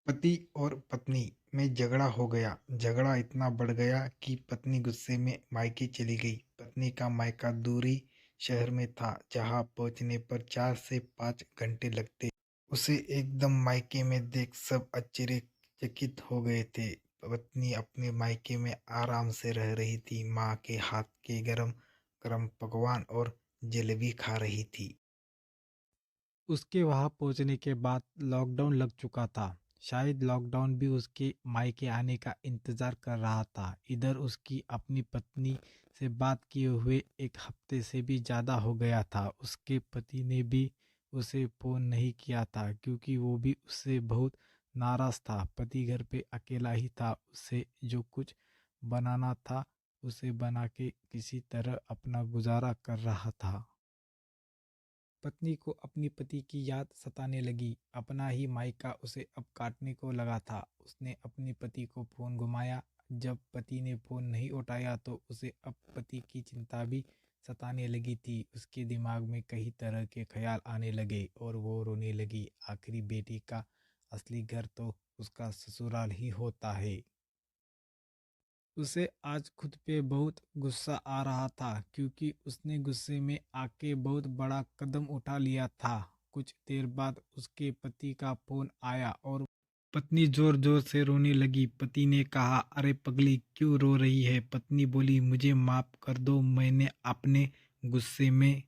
पति और पत्नी में झगड़ा हो गया। झगड़ा इतना बढ़ गया कि पत्नी गुस्से में मायके चली गई। पत्नी का मायका दूरी शहर में था, जहां पहुंचने पर 4 से 5 घंटे लगते। उसे एकदम मायके में देख सब आश्चर्यचकित हो गए थे। पत्नी अपने मायके में आराम से रह रही थी, माँ के हाथ के गरम गरम पकवान और जलेबी खा रही थी। उसके वहां पहुंचने के बाद लॉकडाउन लग चुका था। शायद लॉकडाउन भी उसके मायके आने का इंतजार कर रहा था। इधर उसकी अपनी पत्नी से बात किए हुए 1 हफ्ते से भी ज़्यादा हो गया था। उसके पति ने भी उसे फ़ोन नहीं किया था, क्योंकि वो भी उससे बहुत नाराज़ था। पति घर पे अकेला ही था। उसे जो कुछ बनाना था उसे बना के किसी तरह अपना गुजारा कर रहा था। पत्नी को अपनी पति की याद सताने लगी। अपना ही मायका उसे अब काटने को लगा था। उसने अपने पति को फ़ोन घुमाया। जब पति ने फ़ोन नहीं उठाया तो उसे अब पति की चिंता भी सताने लगी थी। उसके दिमाग में कई तरह के ख्याल आने लगे और वो रोने लगी। आखिरी बेटी का असली घर तो उसका ससुराल ही होता है। उसे आज खुद पे बहुत गुस्सा आ रहा था, क्योंकि उसने गुस्से में आके बहुत बड़ा कदम उठा लिया था। कुछ देर बाद उसके पति का फोन आया और पत्नी जोर जोर से रोने लगी। पति ने कहा, अरे पगली, क्यों रो रही है? पत्नी बोली, मुझे माफ कर दो, मैंने अपने गुस्से में।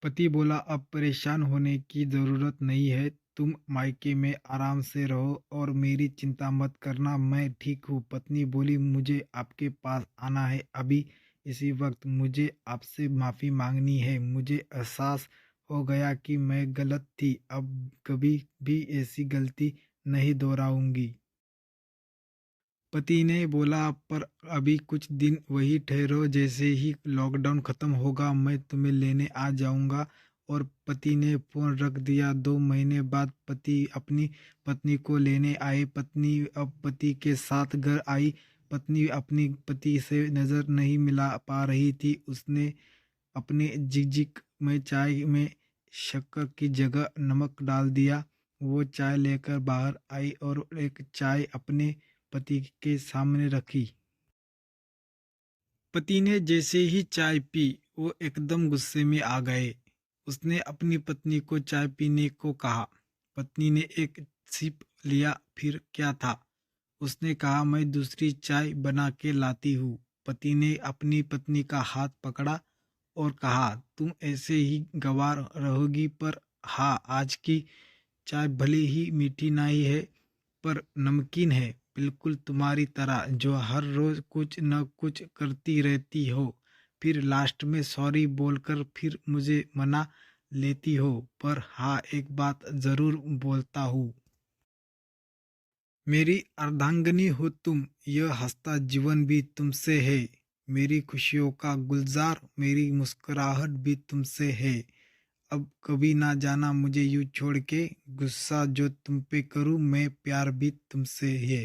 पति बोला, अब परेशान होने की ज़रूरत नहीं है। तुम मायके में आराम से रहो और मेरी चिंता मत करना, मैं ठीक हूँ। पत्नी बोली, मुझे आपके पास आना है अभी, इसी वक्त। मुझे आपसे माफ़ी मांगनी है। मुझे एहसास हो गया कि मैं गलत थी। अब कभी भी ऐसी गलती नहीं दोहराऊंगी। पति ने बोला, पर अभी कुछ दिन वही ठहरो, जैसे ही लॉकडाउन खत्म होगा मैं तुम्हें लेने आ जाऊंगा। और पति ने फोन रख दिया। 2 महीने बाद पति अपनी पत्नी को लेने आए। पत्नी अब पति के साथ घर आई। पत्नी अपनी पति से नज़र नहीं मिला पा रही थी। उसने अपने झिकझिक में चाय में शक्कर की जगह नमक डाल दिया। वो चाय लेकर बाहर आई और एक चाय अपने पति के सामने रखी। पति ने जैसे ही चाय पी, वो एकदम गुस्से में आ गए। उसने अपनी पत्नी को चाय पीने को कहा। पत्नी ने एक सिप लिया। फिर क्या था? उसने कहा, मैं दूसरी चाय बना के लाती हूँ। पति ने अपनी पत्नी का हाथ पकड़ा और कहा, तुम ऐसे ही गंवार रहोगी? पर हाँ, आज की चाय भले ही मीठी नहीं है, पर नमकीन है, बिल्कुल तुम्हारी तरह, जो हर रोज कुछ न कुछ करती रहती हो। फिर लास्ट में सॉरी बोलकर फिर मुझे मना लेती हो। पर हाँ, एक बात जरूर बोलता हूँ, मेरी अर्धांगिनी हो तुम। यह हंसता जीवन भी तुमसे है। मेरी खुशियों का गुलजार, मेरी मुस्कुराहट भी तुमसे है। अब कभी ना जाना मुझे यूं छोड़ के। गुस्सा जो तुम पे करूं मैं, प्यार भी तुमसे है।